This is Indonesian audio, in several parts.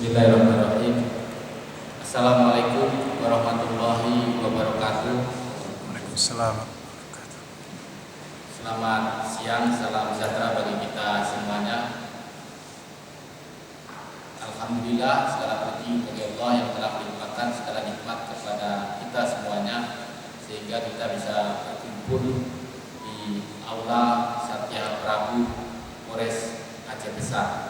Bismillahirrahmanirrahim. Assalamualaikum warahmatullahi wabarakatuh. Waalaikumsalam. Selamat siang, salam sejahtera bagi kita semuanya. Alhamdulillah, segala puji bagi Allah yang telah melimpahkan segala nikmat kepada kita semuanya, sehingga kita bisa berkumpul di Aula Satya Prabu Polres Aceh Besar.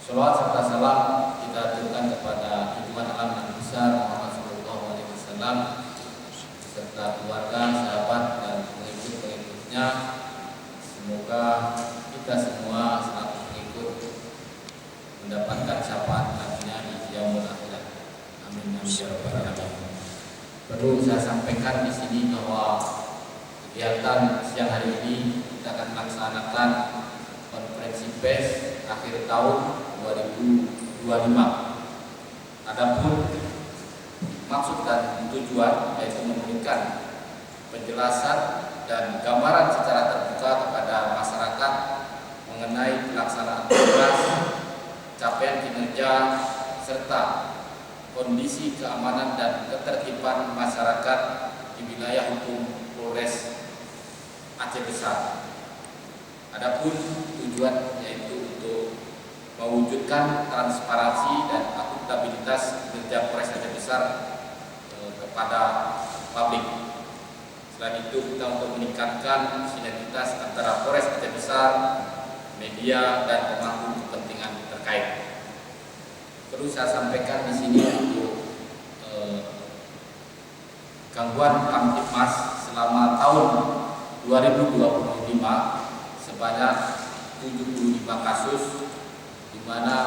Sholawat serta salam kita aturkan kepada junjungan alam Nabi besar Muhammad SAW beserta keluarga, sahabat dan pengikut-pengikutnya. Semoga kita semua selalu mengikut mendapatkan syafaat Nabi di yaumul akhirat. Amin amin ya rabbal alamin. Perlu saya sampaikan di sini bahwa kegiatan siang hari ini kita akan melaksanakan konferensi pers akhir tahun 2025. Adapun maksud dan tujuan yaitu memberikan penjelasan dan gambaran secara terbuka kepada masyarakat mengenai pelaksanaan tugas, capaian kinerja serta kondisi keamanan dan ketertiban masyarakat di wilayah hukum Polres Aceh Besar. Adapun tujuan yaitu untuk mewujudkan transparansi dan akuntabilitas kinerja Polres Aceh Besar kepada publik. Selain itu kita untuk meningkatkan sinergitas antara Polres Aceh Besar, media dan pemangku kepentingan terkait. Perlu saya sampaikan di sini untuk gangguan Kamtibmas selama tahun 2025 sebanyak 75 kasus, di mana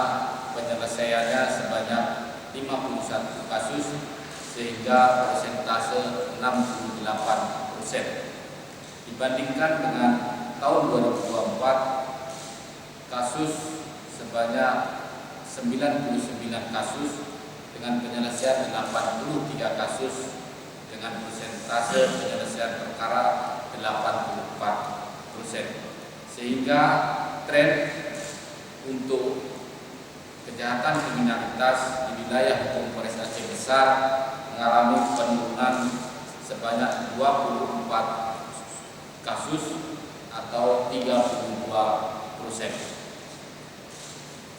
penyelesaiannya sebanyak 51 kasus sehingga persentase 68%. Dibandingkan dengan tahun 2024, kasus sebanyak 99 kasus dengan penyelesaian 83 kasus dengan persentase penyelesaian perkara 84%. Sehingga tren untuk kejahatan kriminalitas di wilayah hukum Polres Aceh Besar mengalami penurunan sebanyak 24 kasus atau 32%.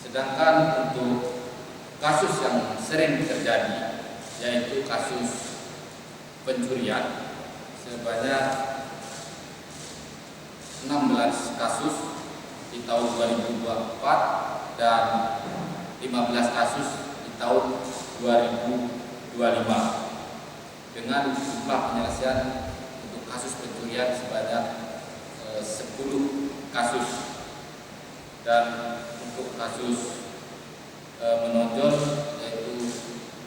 Sedangkan untuk kasus yang sering terjadi yaitu kasus pencurian sebanyak 16 kasus di tahun 2024 dan 15 kasus di tahun 2025 dengan jumlah penyelesaian untuk kasus pencurian sebanyak 10 kasus, dan untuk kasus menonjol yaitu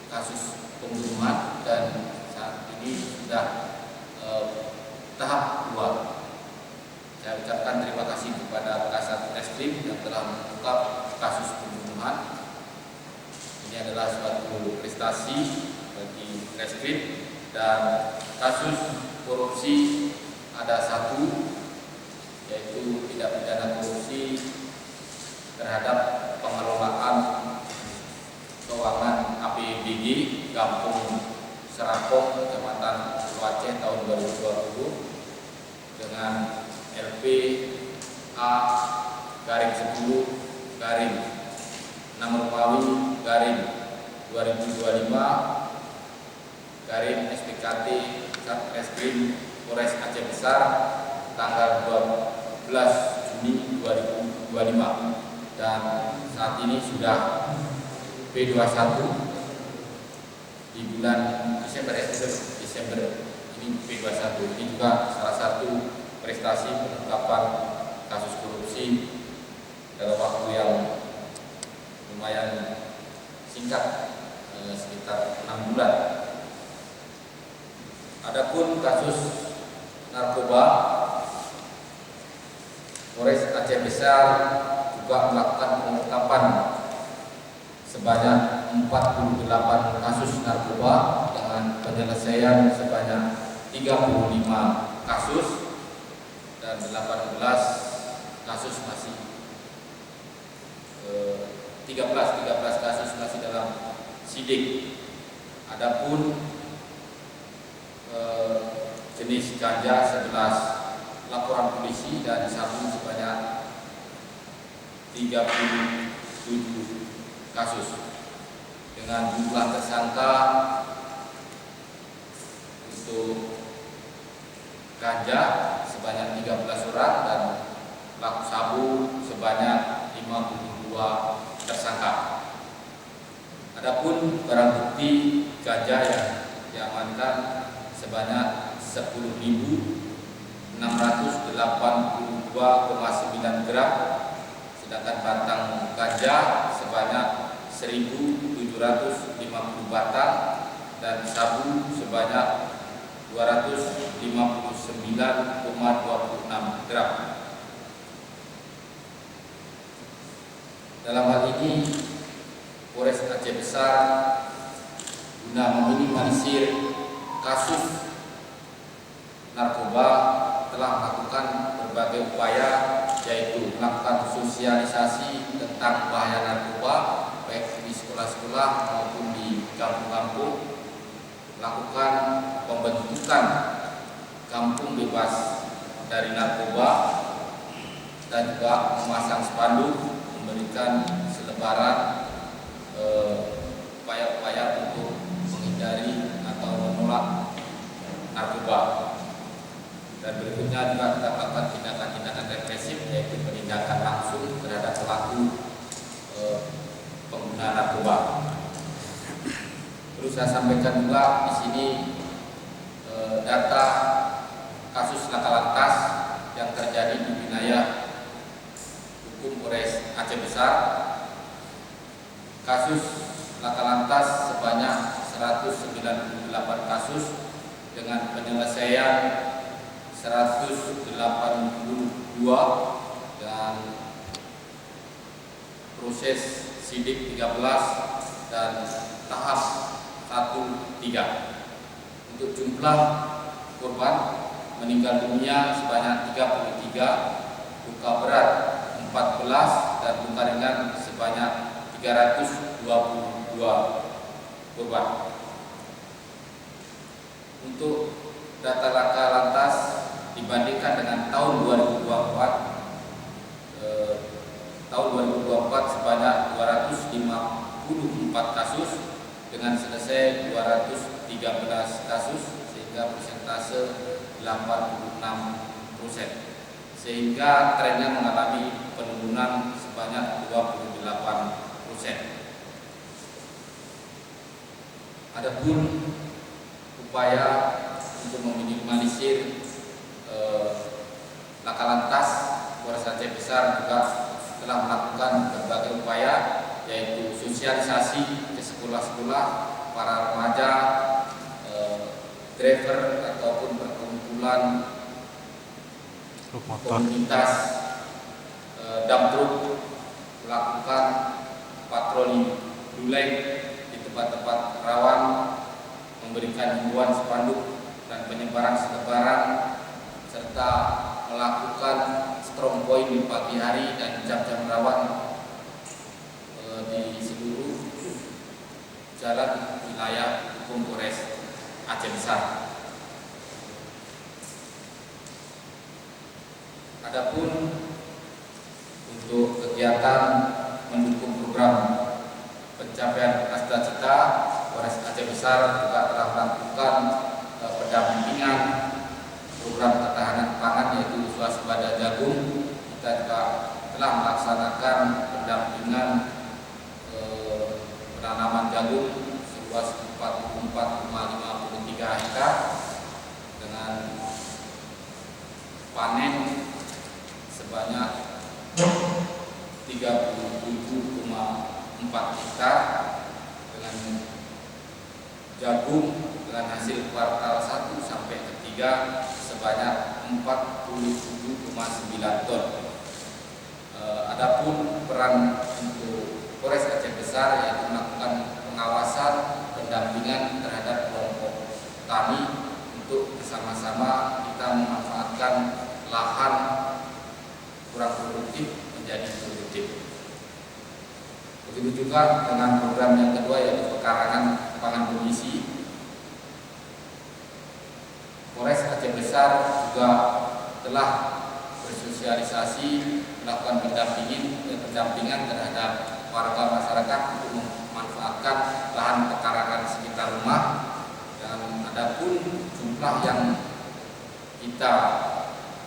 kasus pembunuhan dan saat ini sudah tahap 2. Saya ucapkan terima kasih kepada Kasat Reskrim yang telah mengungkap kasus pembunuhan. Ini adalah suatu prestasi bagi Reskrim. Dan kasus korupsi ada satu, yaitu tindak pidana korupsi terhadap pengelolaan keuangan APBD Kampung Serapong, Kecamatan Aceh tahun 2020 dengan LP A garing 10 garing 6 Romawi garing 2025 garing SPKT Satreskrim Polres Aceh Besar tanggal 12 Juni 2025, dan saat ini sudah P21 di bulan Desember ini P21. Ini juga salah satu prestasi pengungkapan kasus korupsi dalam waktu yang lumayan singkat, sekitar 6 bulan. Adapun kasus narkoba, Polres Aceh Besar juga melakukan pengungkapan sebanyak 48 kasus narkoba dengan penyelesaian sebanyak 35 kasus dan 18 kasus masih 13 kasus masih dalam sidik. Adapun jenis ganja 11 laporan polisi dan sabu sebanyak 37 kasus dengan jumlah tersangka untuk ganja sebanyak 13 orang dan pelaku sabu sebanyak 52 tersangka. Adapun barang bukti ganja yang diamankan sebanyak 10.682,9 gram, sedangkan batang ganja sebanyak 1.750 batang dan sabu sebanyak 259,26 gram. Dalam hal ini Polres Aceh Besar guna meminimalisir kasus narkoba telah melakukan berbagai upaya, yaitu melakukan sosialisasi tentang bahaya narkoba baik di sekolah-sekolah maupun di kampung-kampung, melakukan pembentukan kampung bebas dari narkoba, dan juga memasang spanduk memberikan selebaran upaya-upaya untuk menghindari atau menolak narkoba. Dan berikutnya juga kita melakukan tindakan-tindakan represif, yaitu penindakan langsung terhadap pelaku pengguna narkoba. Perlu saya sampaikan juga di sini data kasus laka lantas yang terjadi di wilayah hukum Polres Aceh Besar. Kasus laka lantas sebanyak 198 kasus dengan penyelesaian 182 dan proses sidik 13 dan tahap 1-3. Untuk jumlah korban meninggal dunia sebanyak 33, luka berat 14 dan luka ringan sebanyak 322 korban. Untuk data laka lantas dibandingkan dengan tahun 2024, sebanyak 254 kasus dengan selesai 213 kasus, sehingga persentase 86%, sehingga trennya mengalami penurunan sebanyak 28%. Adapun upaya untuk meminimalisir laka lantas, Polres Aceh Besar juga telah melakukan berbagai upaya, yaitu sosialisasi ke sekolah-sekolah, para remaja, driver ataupun perkumpulan komunitas dump truck, melakukan patroli Dulek di tempat-tempat rawan, memberikan himbauan spanduk dan penyebaran selebaran, serta melakukan strong point di pagi hari dan jam-jam rawan di seluruh jalan wilayah hukum Polres Aceh Besar. Adapun untuk kegiatan mendukung program pencapaian cita-cita, Polres Aceh Besar juga telah melakukan pendampingan program ketahanan pangan, yaitu swasembada jagung. Kita juga telah melaksanakan pendampingan penanaman jagung seluas 44,53 hektar dengan panen sebanyak 37,4 hektar, dengan jagung dengan hasil kuartal 1 sampai ketiga sebanyak 47,9 ton. Adapun peran untuk Polres Aceh Besar yaitu melakukan pengawasan, pendampingan terhadap kelompok tani untuk bersama-sama kita memanfaatkan lahan kurang produktif menjadi produktif. Begitu juga dengan program yang kedua, yaitu pekarangan pangan bergizi. Polres Aceh Besar juga telah bersosialisasi, melakukan pendampingan terhadap warga masyarakat untuk memanfaatkan lahan pekarangan sekitar rumah. Dan adapun jumlah yang kita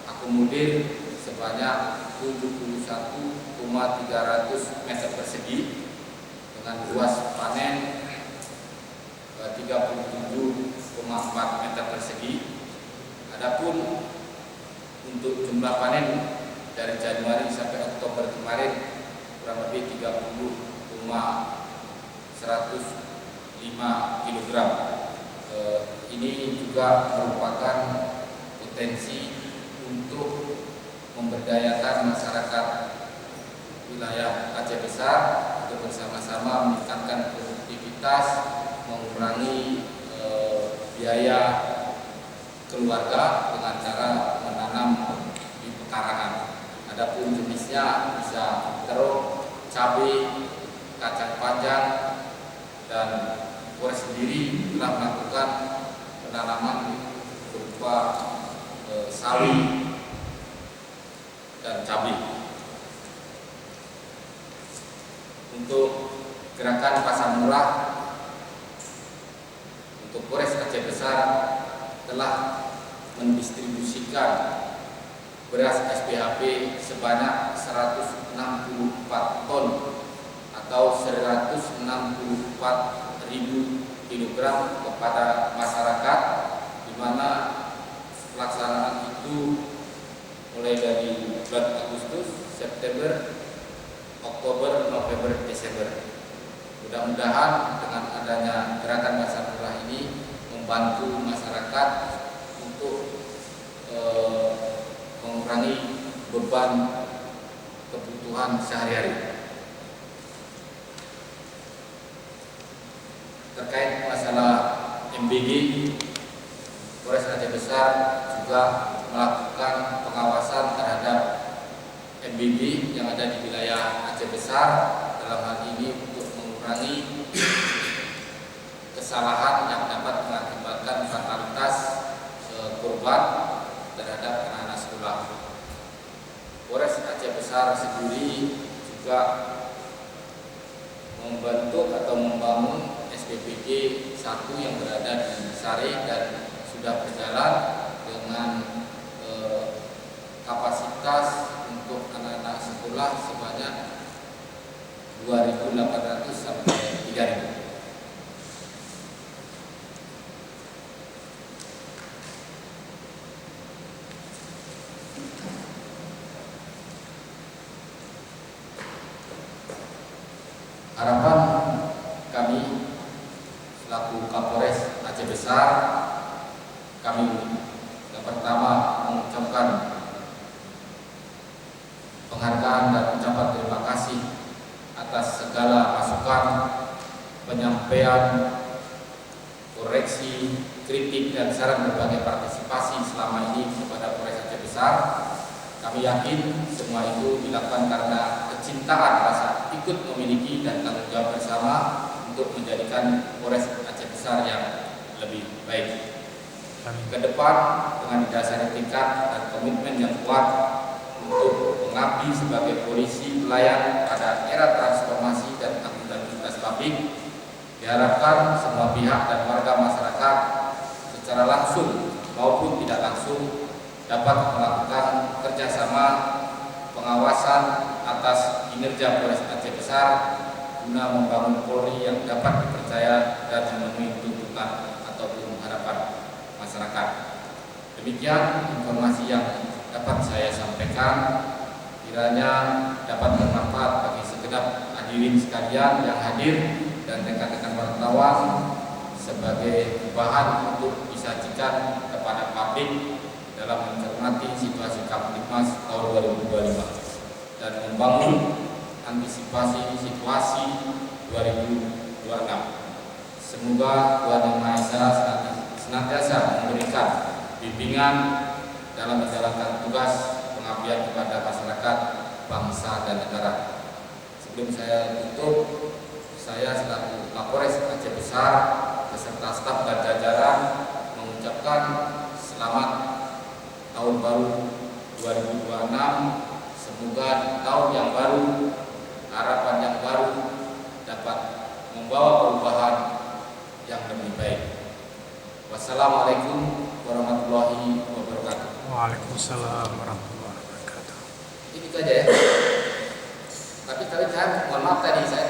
akomodir sebanyak 71,300 meter persegi dengan luas panen 37,4 meter persegi. Adapun untuk jumlah panen dari Januari sampai Oktober kemarin kurang lebih 30,105 kg. Ini juga merupakan potensi untuk memberdayakan masyarakat wilayah Aceh Besar untuk bersama-sama meningkatkan produktivitas, mengurangi biaya keluarga dengan cara menanam di pekarangan. Adapun jenisnya bisa terong, cabai, kacang panjang, dan Polres sendiri telah melakukan penanaman berupa sawi dan cabai. Untuk gerakan pasar murah, untuk Polres Aceh Besar telah mendistribusikan beras SPHP sebanyak 164 ton atau 164.000 kg kepada masyarakat, di mana pelaksanaan itu mulai dari bulan Agustus, September, Oktober, November, Desember. Mudah-mudahan dengan adanya gerakan pasar murah ini membantu masyarakat untuk mengurangi beban kebutuhan sehari-hari. Terkait masalah MBG, Polres Aceh Besar juga melakukan pengawasan terhadap MBG yang ada di wilayah Aceh Besar, dalam hal ini untuk mengurangi kesalahan yang dapat mengakibatkan fatalitas korban terhadap anak-anak sekolah. Polres Aceh Besar sendiri juga membentuk atau membangun SPPD 1 yang berada di Sare dan sudah berjalan dengan kapasitas untuk anak-anak sekolah sebanyak 2.800 sampai 3.000. Harapan kami selaku Kapolres Aceh Besar, kami yang pertama mengucapkan penghargaan dan ucapan terima kasih atas segala masukan, penyampaian, koreksi, kritik, dan saran berbagai partisipasi selama ini kepada Polres Aceh Besar. Kami yakin semua itu dilakukan karena kecintaan, rasa ikut memiliki dan tanggung jawab bersama untuk menjadikan Polres Aceh Besar yang lebih baik. Ke depan dengan didasari tekad dan komitmen yang kuat untuk mengabdi sebagai polisi pelayan pada era transformasi dan akuntabilitas publik, diharapkan semua pihak dan warga masyarakat secara langsung maupun tidak langsung dapat melakukan kerjasama pengawasan atas kinerja Polres Aceh Besar guna membangun Polri yang dapat dipercaya dan memenuhi tuntutan ataupun harapan masyarakat. Demikian informasi yang dapat saya sampaikan, kiranya dapat bermanfaat bagi segenap hadirin sekalian yang hadir dan rekan-rekan wartawan sebagai bahan untuk disajikan kepada publik dalam mencermati situasi Kamtibmas tahun 2025 dan membangun antisipasi situasi 2026. Semoga Tuhan Yang Maha Esa senantiasa memberikan bimbingan dalam menjalankan tugas pengabdian kepada masyarakat, bangsa, dan negara. Sebelum saya tutup, saya selaku Kapolres Aceh Besar beserta staf dan jajaran mengucapkan selamat tahun baru 2026. Semoga tahun yang baru, harapan yang baru dapat membawa perubahan yang lebih baik. Wassalamualaikum warahmatullahi wabarakatuh. Waalaikumsalam warahmatullahi wabarakatuh. Ini saja ya. Tapi saya mohon maaf tadi saya